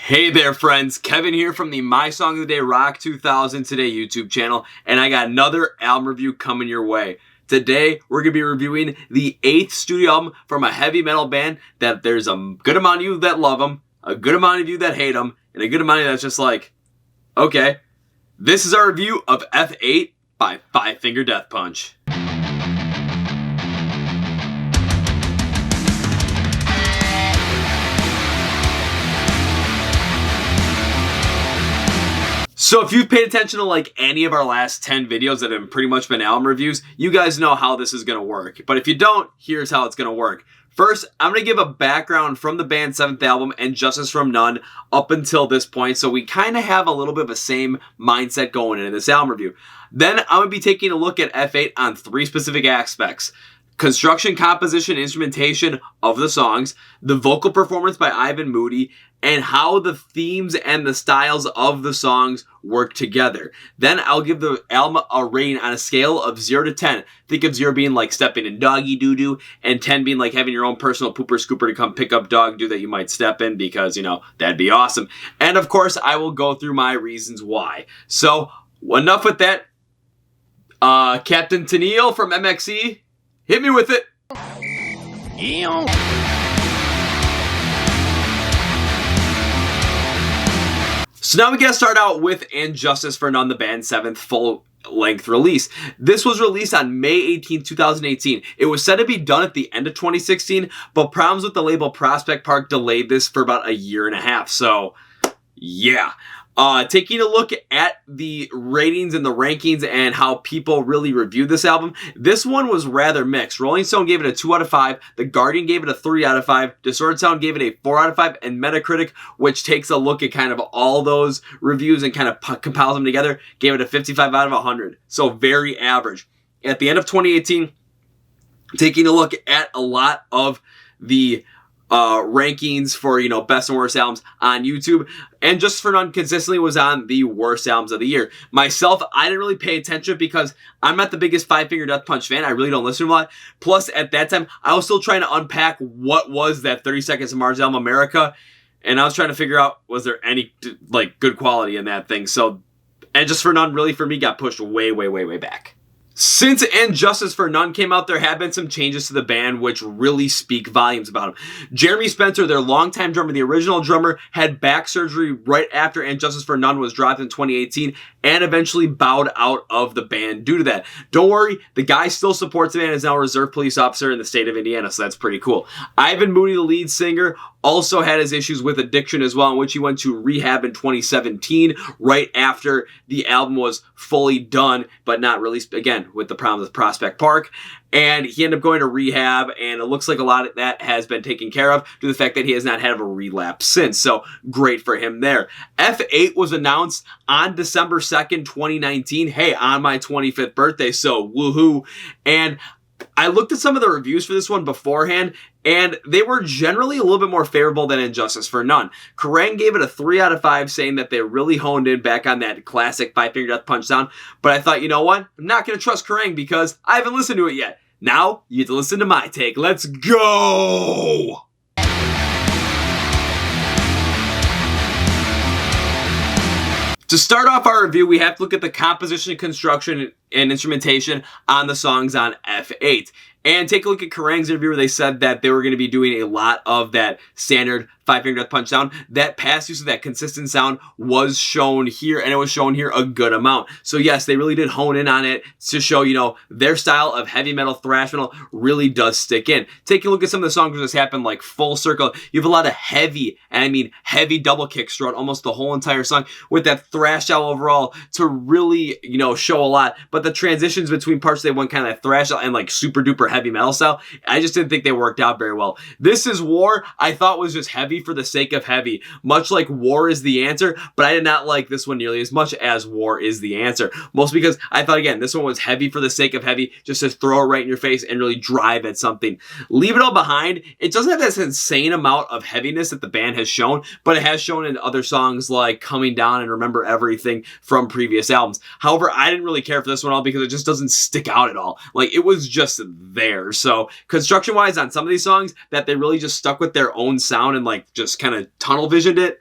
Hey there friends, Kevin here from the My Song of the Day Rock 2000 Today YouTube channel, and I got another album review coming your way. Today, we're going to be reviewing the 8th studio album from a heavy metal band that there's a good amount of you that love them, a good amount of you that hate them, and a good amount of you that's just like, okay. This is our review of F8 by Five Finger Death Punch. So if you've paid attention to like any of our last 10 videos that have pretty much been album reviews, you guys know how this is going to work. But if you don't, here's how it's going to work. First, I'm going to give a background from the band's 7th album and Justice from None up until this point, so we kind of have a little bit of a same mindset going into this album review. Then I'm going to be taking a look at F8 on 3 specific aspects: construction, composition, instrumentation of the songs, the vocal performance by Ivan Moody, and how the themes and the styles of the songs work together. Then I'll give the album a rating on a scale of 0 to 10. Think of 0 being like stepping in doggy doo-doo, and 10 being like having your own personal pooper scooper to come pick up dog doo that you might step in because, you know, that'd be awesome. And of course, I will go through my reasons why. So, enough with that. Captain Tennille from MXE, hit me with it. So now we gotta start out with And Justice for None, the band's 7th full-length release. This was released on May 18, 2018. It was said to be done at the end of 2016, but problems with the label Prospect Park delayed this for about a year and a half. So, yeah. Taking a look at the ratings and the rankings and how people really reviewed this album, this one was rather mixed. Rolling Stone gave it a 2 out of 5, The Guardian gave it a 3 out of 5, Distorted Sound gave it a 4 out of 5, and Metacritic, which takes a look at kind of all those reviews and kind of compiles them together, gave it a 55 out of 100. So very average. At the end of 2018, taking a look at a lot of the rankings for, you know, best and worst albums on YouTube, and Justice for None consistently was on the worst albums of the year. Myself, I didn't really pay attention because I'm not the biggest Five Finger Death Punch fan. I really don't listen to a lot. Plus, at that time, I was still trying to unpack what was that 30 Seconds of Mars album, America, and I was trying to figure out, was there any, like, good quality in that thing? So, And Justice for None really, for me, got pushed way, way, way, way back. Since And Justice for None came out, there have been some changes to the band which really speak volumes about them. Jeremy Spencer, their longtime drummer, the original drummer, had back surgery right after And Justice for None was dropped in 2018 and eventually bowed out of the band due to that. Don't worry, the guy still supports the band and is now a reserve police officer in the state of Indiana, so that's pretty cool. Ivan Moody, the lead singer, also had his issues with addiction as well, in which he went to rehab in 2017, right after the album was fully done, but not released, again, with the problem with Prospect Park. And he ended up going to rehab, and it looks like a lot of that has been taken care of due to the fact that he has not had a relapse since. So, great for him there. F8 was announced on December 2nd, 2019. Hey, on my 25th birthday, so woohoo. And I looked at some of the reviews for this one beforehand, and they were generally a little bit more favorable than And Justice for None. Kerrang gave it a 3 out of 5, saying that they really honed in back on that classic Five Finger Death Punch sound. But I thought, you know what? I'm not going to trust Kerrang because I haven't listened to it yet. Now, you get to listen to my take. Let's go! To start off our review, we have to look at the composition, construction, and instrumentation on the songs on F8. And take a look at Kerrang's interview where they said that they were going to be doing a lot of that standard Five Finger Death Punch sound. That past use of that consistent sound was shown here, and it was shown here a good amount. So yes, they really did hone in on it to show, you know, their style of heavy metal, thrash metal really does stick in. Take a look at some of the songs where this happened like full circle. You have a lot of heavy, and I mean heavy double kicks throughout almost the whole entire song with that thrash style overall to really, you know, show a lot. But the transitions between parts, they went kind of that thrash style and like super duper heavy metal style, I just didn't think they worked out very well. This Is War, I thought was just heavy for the sake of heavy, much like War Is the Answer, but I did not like this one nearly as much as War Is the Answer. Mostly because I thought, again, this one was heavy for the sake of heavy, just to throw it right in your face and really drive at something. Leave It All Behind, it doesn't have this insane amount of heaviness that the band has shown, but it has shown in other songs like Coming Down and Remember Everything from previous albums. However, I didn't really care for this one at all because it just doesn't stick out at all. Like, it was just there. So construction-wise on some of these songs that they really just stuck with their own sound and like just kind of tunnel visioned it,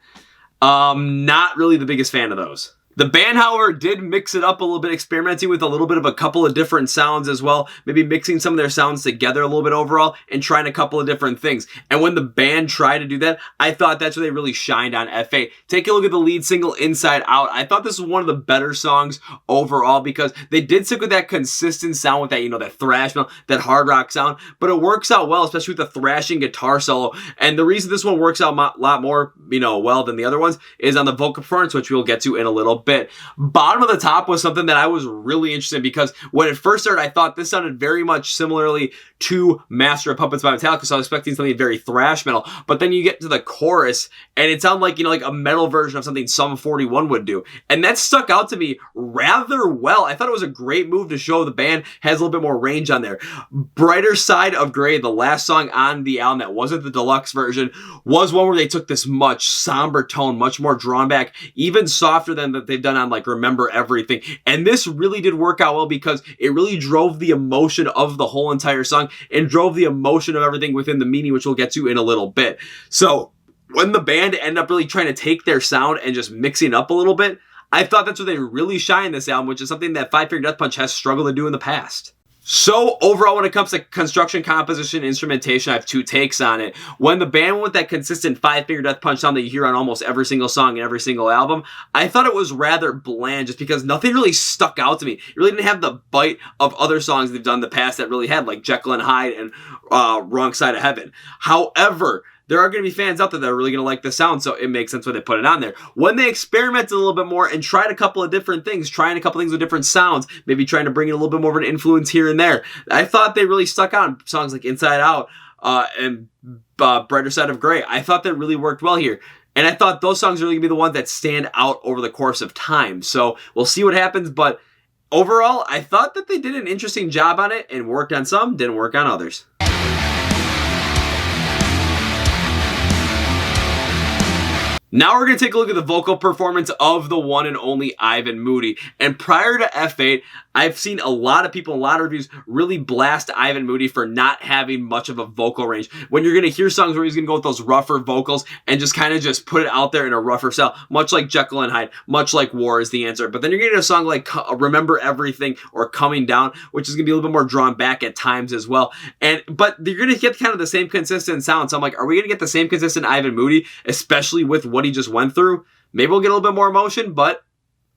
Not really the biggest fan of those. The band, however, did mix it up a little bit, experimenting with a little bit of a couple of different sounds as well, maybe mixing some of their sounds together a little bit overall and trying a couple of different things. And when the band tried to do that, I thought that's where they really shined on F8. Take a look at the lead single, Inside Out. I thought this was one of the better songs overall because they did stick with that consistent sound with that, that thrash metal, that hard rock sound, but it works out well, especially with the thrashing guitar solo. And the reason this one works out a lot more, well than the other ones is on the vocal performance, which we'll get to in a little bit. Bottom of the Top was something that I was really interested in because when it first started, I thought this sounded very much similarly to Master of Puppets by Metallica, so I was expecting something very thrash metal. But then you get to the chorus, and it sounded like, like a metal version of something Sum 41 would do. And that stuck out to me rather well. I thought it was a great move to show the band has a little bit more range on there. Brighter Side of Grey, the last song on the album that wasn't the deluxe version, was one where they took this much somber tone, much more drawn back, even softer than that they've done on like Remember Everything. And this really did work out well because it really drove the emotion of the whole entire song and drove the emotion of everything within the meaning, which we'll get to in a little bit. So when the band ended up really trying to take their sound and just mixing it up a little bit, I thought that's where they really shine this album, which is something that Five Finger Death Punch has struggled to do in the past. So overall, when it comes to construction, composition, instrumentation, I have two takes on it. When the band went with that consistent Five Finger Death Punch sound that you hear on almost every single song and every single album, I thought it was rather bland just because nothing really stuck out to me. It really didn't have the bite of other songs they've done in the past that really had, like Jekyll and Hyde and Wrong Side of Heaven. However, there are going to be fans out there that are really going to like the sound, so it makes sense why they put it on there. When they experimented a little bit more and tried a couple of different things, trying a couple things with different sounds, maybe trying to bring in a little bit more of an influence here and there, I thought they really stuck out on songs like Inside Out and Brighter Side of Grey. I thought that really worked well here. And I thought those songs are really going to be the ones that stand out over the course of time. So we'll see what happens, but overall, I thought that they did an interesting job on it and worked on some, didn't work on others. Now we're going to take a look at the vocal performance of the one and only Ivan Moody. And prior to F8, I've seen a lot of people, a lot of reviews really blast Ivan Moody for not having much of a vocal range. When you're going to hear songs where he's going to go with those rougher vocals and just kind of just put it out there in a rougher style, much like Jekyll and Hyde, much like War is the Answer. But then you're getting a song like Remember Everything or Coming Down, which is going to be a little bit more drawn back at times as well. But you're going to get kind of the same consistent sound. So I'm like, are we going to get the same consistent Ivan Moody, especially with what he just went through? Maybe we'll get a little bit more emotion, but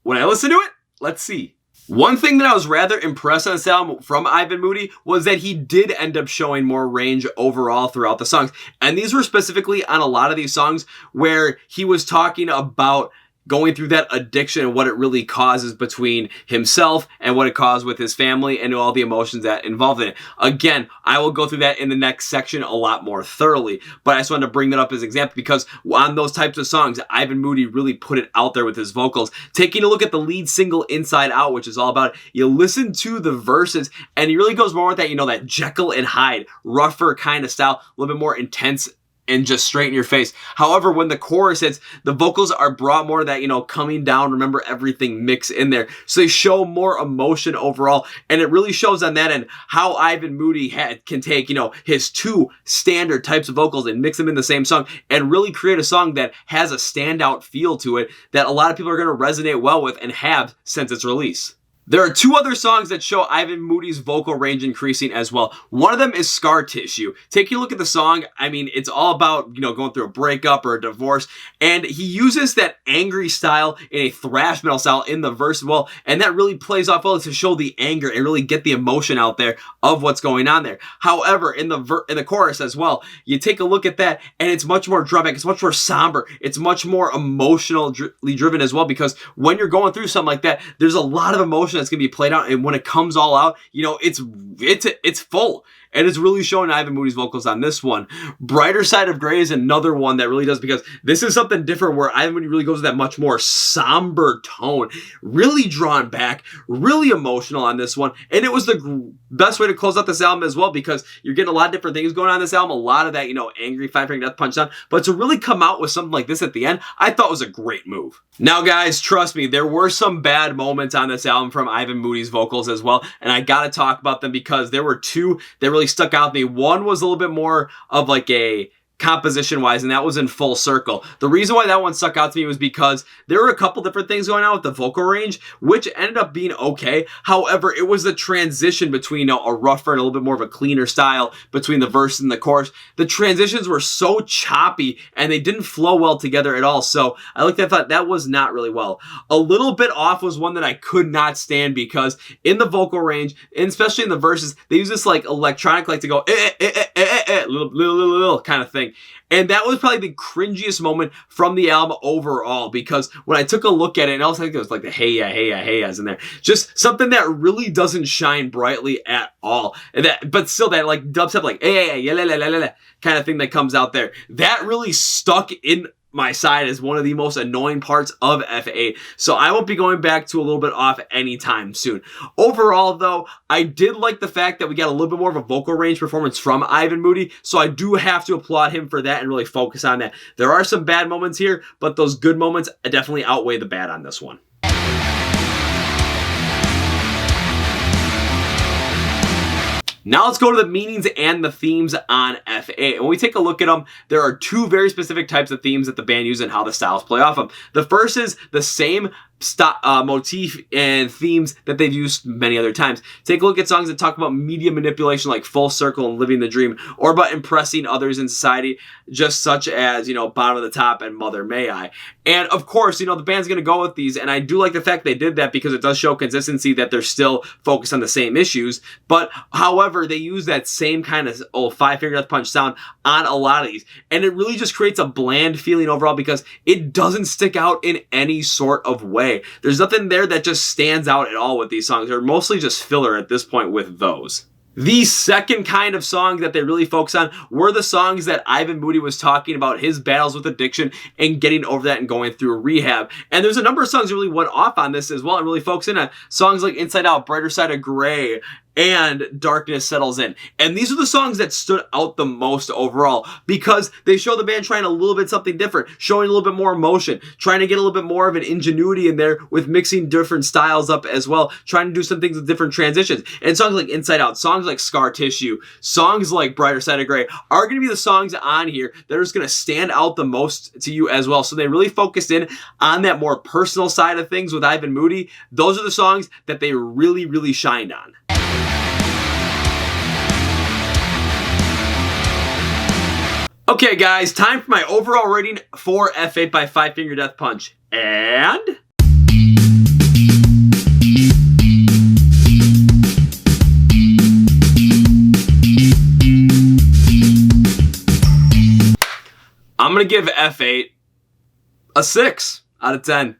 when I listen to it, let's see. One thing that I was rather impressed on this album from Ivan Moody was that he did end up showing more range overall throughout the songs. And these were specifically on a lot of these songs where he was talking about going through that addiction and what it really causes between himself and what it caused with his family and all the emotions that involved in it. Again, I will go through that in the next section a lot more thoroughly, but I just wanted to bring that up as an example because on those types of songs, Ivan Moody really put it out there with his vocals. Taking a look at the lead single Inside Out, which is all about it, you listen to the verses and he really goes more with that, that Jekyll and Hyde, rougher kind of style, a little bit more intense and just straight in your face. However, when the chorus hits, the vocals are brought more of that, Coming Down, Remember Everything mix in there. So they show more emotion overall. And it really shows on that end how Ivan Moody can take, his two standard types of vocals and mix them in the same song and really create a song that has a standout feel to it that a lot of people are going to resonate well with and have since its release. There are two other songs that show Ivan Moody's vocal range increasing as well. One of them is Scar Tissue. Taking a look at the song, it's all about, going through a breakup or a divorce, and he uses that angry style in a thrash metal style in the verse as well, and that really plays off well to show the anger and really get the emotion out there of what's going on there. However, in the chorus as well, you take a look at that, and it's much more dramatic, it's much more somber, it's much more emotionally driven as well, because when you're going through something like that, there's a lot of emotion that's going to be played out, and when it comes all out, it's full, and it's really showing Ivan Moody's vocals on this one. Brighter Side of Grey is another one that really does, because this is something different where Ivan Moody really goes with that much more somber tone, really drawn back, really emotional on this one, and it was the best way to close out this album as well, because you're getting a lot of different things going on in this album, a lot of that, angry Five Finger Death Punch sound, but to really come out with something like this at the end, I thought was a great move. Now guys, trust me, there were some bad moments on this album from Ivan Moody's vocals as well, and I gotta talk about them because there were two that really stuck out to me. One was a little bit more of like a composition wise, and that was in Full Circle. The reason why that one stuck out to me was because there were a couple different things going on with the vocal range, which ended up being okay. However, it was the transition between a rougher and a little bit more of a cleaner style between the verse and the chorus. The transitions were so choppy and they didn't flow well together at all. So I looked at thought that was not really well. A little bit off was one that I could not stand, because in the vocal range, and especially in the verses, they use this like electronic, like to go little kind of thing. And that was probably the cringiest moment from the album overall, because when I took a look at it, and I was like, it was like the hey ya's in there. Just something that really doesn't shine brightly at all. And that, but still that like dubstep, like hey yeah, la kind of thing that comes out there. That really stuck in my side as one of the most annoying parts of F8. So I won't be going back to a little bit off anytime soon. Overall though, I did like the fact that we got a little bit more of a vocal range performance from Ivan Moody. So I do have to applaud him for that and really focus on that. There are some bad moments here, but those good moments definitely outweigh the bad on this one. Now let's go to the meanings and the themes on F8. And when we take a look at them, there are two very specific types of themes that the band use and how the styles play off them. The first is the same motif and themes that they've used many other times. Take a look at songs that talk about media manipulation like Full Circle and Living the Dream, or about impressing others in society, just such as, Bottom of the Top and Mother May I. And of course, the band's going to go with these, and I do like the fact they did that because it does show consistency that they're still focused on the same issues. But however, they use that same kind of five-finger death punch sound on a lot of these, and it really just creates a bland feeling overall because it doesn't stick out in any sort of way. There's nothing there that just stands out at all with these songs. They're mostly just filler at this point with those. The second kind of song that they really focus on were the songs that Ivan Moody was talking about his battles with addiction and getting over that and going through rehab. And there's a number of songs that really went off on this as well and really focusing on songs like Inside Out, Brighter Side of Grey, and Darkness Settles In. And these are the songs that stood out the most overall because they show the band trying a little bit something different, showing a little bit more emotion, trying to get a little bit more of an ingenuity in there with mixing different styles up as well, trying to do some things with different transitions. And songs like Inside Out, songs like Scar Tissue, songs like Brighter Side of Grey are going to be the songs on here that are just going to stand out the most to you as well. So they really focused in on that more personal side of things with Ivan Moody. Those are the songs that they really, really shined on. Okay guys, time for my overall rating for F8 by Five Finger Death Punch. And I'm going to give F8 a 6 out of 10.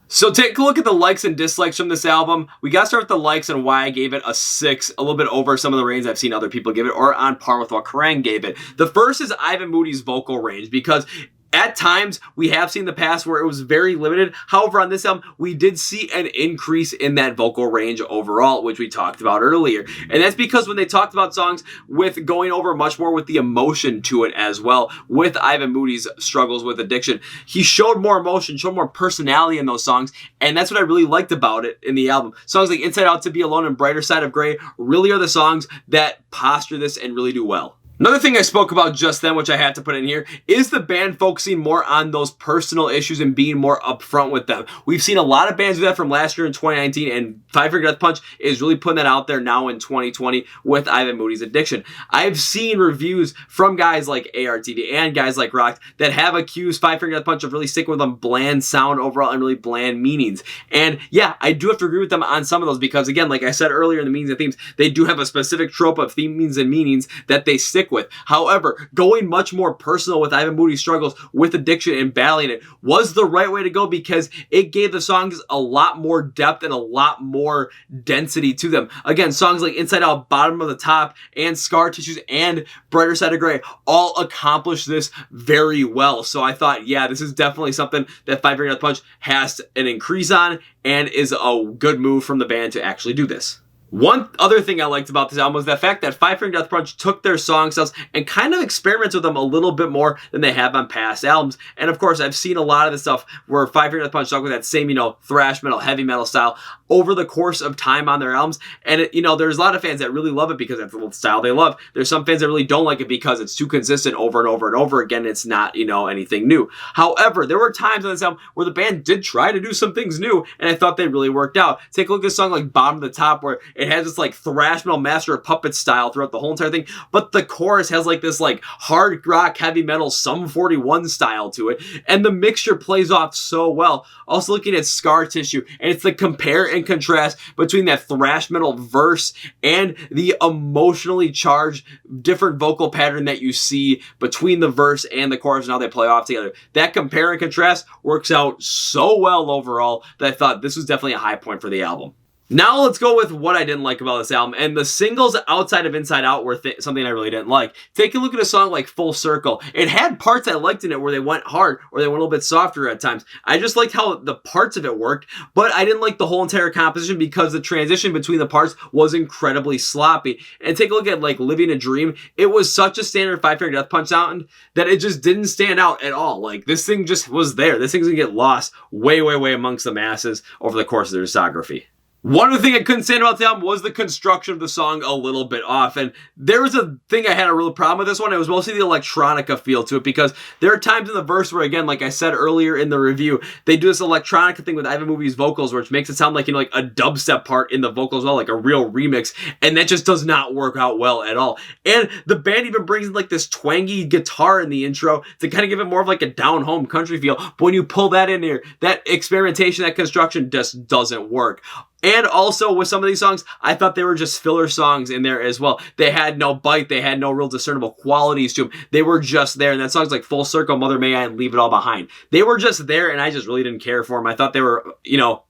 So take a look at the likes and dislikes from this album. We got to start with the likes and why I gave it a 6, a little bit over some of the ratings I've seen other people give it, or on par with what Kerrang gave it. The first is Ivan Moody's vocal range, because at times, we have seen in the past where it was very limited. However, on this album, we did see an increase in that vocal range overall, which we talked about earlier. And that's because when they talked about songs with going over much more with the emotion to it as well, with Ivan Moody's struggles with addiction, he showed more emotion, showed more personality in those songs, and that's what I really liked about it in the album. Songs like Inside Out, To Be Alone, and Brighter Side of Grey really are the songs that posture this and really do well. Another thing I spoke about just then, which I had to put in here, is the band focusing more on those personal issues and being more upfront with them. We've seen a lot of bands do that from last year in 2019, and Five Finger Death Punch is really putting that out there now in 2020 with Ivan Moody's addiction. I've seen reviews from guys like ARTV and guys like Rock that have accused Five Finger Death Punch of really sticking with them bland sound overall and really bland meanings. And yeah, I do have to agree with them on some of those because, again, like I said earlier in the meanings and themes, they do have a specific trope of themes and meanings that they stick with. However, going much more personal with Ivan Moody's struggles with addiction and battling it was the right way to go because it gave the songs a lot more depth and a lot more density to them. Again, songs like Inside Out, Bottom of the Top, and Scar Tissues, and Brighter Side of Grey all accomplished this very well. So I thought, yeah, this is definitely something that Five Finger Death Punch has an increase on and is a good move from the band to actually do this. One other thing I liked about this album was the fact that Five Finger Death Punch took their song styles and kind of experiments with them a little bit more than they have on past albums. And of course, I've seen a lot of the stuff where Five Finger Death Punch stuck with that same, thrash metal, heavy metal style over the course of time on their albums. And there's a lot of fans that really love it because that's the style they love. There's some fans that really don't like it because it's too consistent over and over and over again. It's not, anything new. However, there were times on this album where the band did try to do some things new, and I thought they really worked out. Take a look at a song like Bottom of the Top, where it has this like thrash metal Master of Puppets style throughout the whole entire thing, but the chorus has like this like hard rock, heavy metal, Sum 41 style to it, and the mixture plays off so well. Also looking at Scar Tissue, and it's the compare and contrast between that thrash metal verse and the emotionally charged different vocal pattern that you see between the verse and the chorus and how they play off together. That compare and contrast works out so well overall that I thought this was definitely a high point for the album. Now let's go with what I didn't like about this album, and the singles outside of Inside Out were something I really didn't like. Take a look at a song like Full Circle. It had parts I liked in it where they went hard or they went a little bit softer at times. I just liked how the parts of it worked, but I didn't like the whole entire composition because the transition between the parts was incredibly sloppy. And take a look at like Living a Dream. It was such a standard Five Finger Death Punch sound that it just didn't stand out at all. Like this thing just was there. This thing's gonna get lost way amongst the masses over the course of their discography. One other thing I couldn't stand about the album was the construction of the song a little bit off. And there was a thing I had a real problem with this one. It was mostly the electronica feel to it, because there are times in the verse where, again, like I said earlier in the review, they do this electronica thing with Ivan Moody's vocals, which makes it sound like, like a dubstep part in the vocals as well, like a real remix. And that just does not work out well at all. And the band even brings in like this twangy guitar in the intro to kind of give it more of like a down-home country feel. But when you pull that in here, that experimentation, that construction just doesn't work. And also with some of these songs, I thought they were just filler songs in there as well. They had no bite. They had no real discernible qualities to them. They were just there. And that song's like Full Circle, Mother May I, and Leave It All Behind. They were just there, and I just really didn't care for them. I thought they were,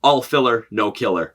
all filler, no killer.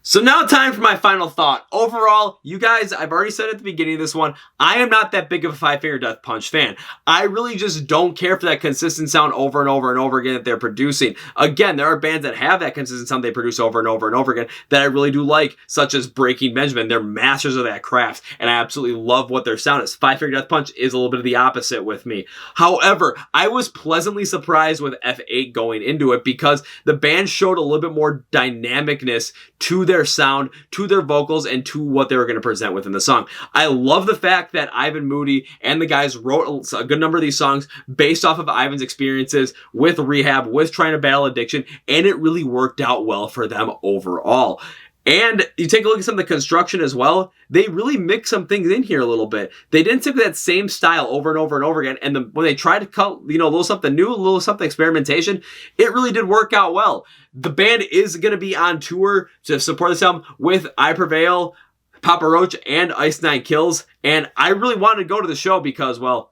So now time for my final thought. Overall, you guys, I've already said at the beginning of this one, I am not that big of a Five Finger Death Punch fan. I really just don't care for that consistent sound over and over and over again that they're producing. Again, there are bands that have that consistent sound they produce over and over and over again that I really do like, such as Breaking Benjamin. They're masters of that craft, and I absolutely love what their sound is. Five Finger Death Punch is a little bit of the opposite with me. However, I was pleasantly surprised with F8 going into it because the band showed a little bit more dynamicness to their sound, to their vocals, and to what they were going to present within the song. I love the fact that Ivan Moody and the guys wrote a good number of these songs based off of Ivan's experiences with rehab, with trying to battle addiction, and it really worked out well for them overall. And you take a look at some of the construction as well, they really mix some things in here a little bit. They didn't take that same style over and over and over again. And when they tried to cut, a little something new, a little something experimentation, it really did work out well. The band is going to be on tour to support this album with I Prevail, Papa Roach, and Ice Nine Kills. And I really wanted to go to the show because, well,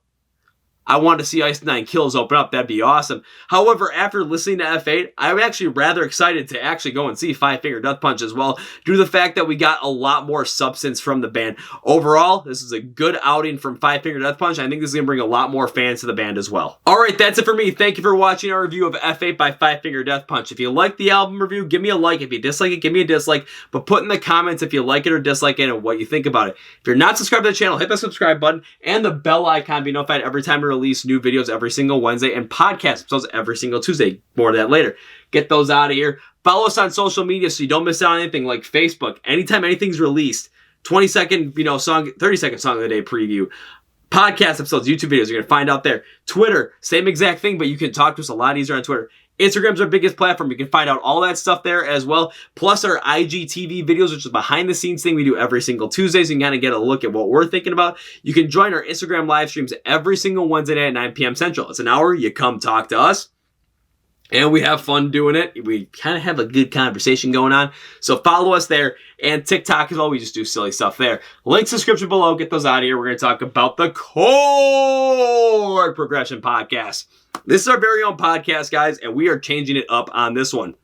I wanted to see Ice Nine Kills open up. That'd be awesome. However, after listening to F8, I'm actually rather excited to actually go and see Five Finger Death Punch as well, due to the fact that we got a lot more substance from the band. Overall, this is a good outing from Five Finger Death Punch. I think this is going to bring a lot more fans to the band as well. Alright, that's it for me. Thank you for watching our review of F8 by Five Finger Death Punch. If you like the album review, give me a like. If you dislike it, give me a dislike. But put in the comments if you like it or dislike it and what you think about it. If you're not subscribed to the channel, hit the subscribe button and the bell icon to be notified every time we release new videos every single Wednesday and podcast episodes every single Tuesday. More of that later. Get those out of here. Follow us on social media so you don't miss out on anything like Facebook. Anytime anything's released, 20-second, song, 30-second song of the day preview, podcast episodes, YouTube videos, you're going to find out there. Twitter, same exact thing, but you can talk to us a lot easier on Twitter. Instagram's our biggest platform. You can find out all that stuff there as well. Plus our IGTV videos, which is behind the scenes thing we do every single Tuesday. So you can kind of get a look at what we're thinking about. You can join our Instagram live streams every single Wednesday night at 9 p.m. Central. It's an hour. You come talk to us. And we have fun doing it. We kind of have a good conversation going on. So follow us there. And TikTok as well. We just do silly stuff there. Links in the description below. Get those out of here. We're going to talk about the Chord Progression Podcast. This is our very own podcast, guys, and we are changing it up on this one.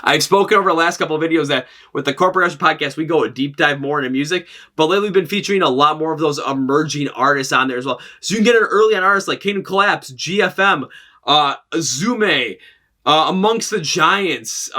I've spoken over the last couple of videos that with the Chord Progression Podcast, we go a deep dive more into music, but lately we've been featuring a lot more of those emerging artists on there as well. So you can get an early on artists like Kingdom Collapse, GFM, Azume, Amongst the Giants,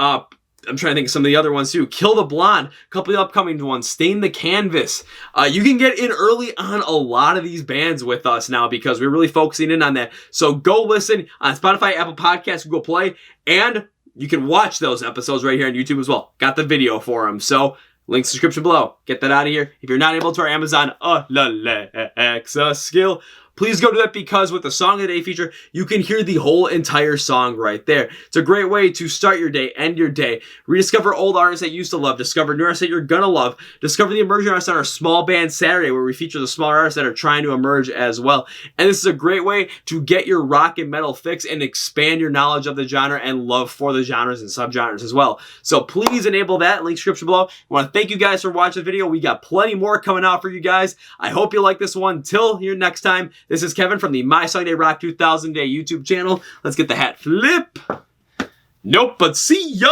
I'm trying to think of some of the other ones too. Kill the Blonde, a couple of the upcoming ones. Stain the Canvas. You can get in early on a lot of these bands with us now because we're really focusing in on that. So go listen on Spotify, Apple Podcasts, Google Play, and you can watch those episodes right here on YouTube as well. Got the video for them. So links description below. Get that out of here. If you're not able to, our Amazon Alexa skill, please go to that because with the Song of the Day feature, you can hear the whole entire song right there. It's a great way to start your day, end your day, rediscover old artists that you used to love, discover new artists that you're gonna love, discover the emerging artists on our Small Band Saturday where we feature the smaller artists that are trying to emerge as well. And this is a great way to get your rock and metal fix and expand your knowledge of the genre and love for the genres and subgenres as well. So please enable that. Link description below. I want to thank you guys for watching the video. We got plenty more coming out for you guys. I hope you like this one. Till here next time. This is Kevin from the My Song Day Rock 2000 Day YouTube channel. Let's get the hat flip. Nope, but see ya!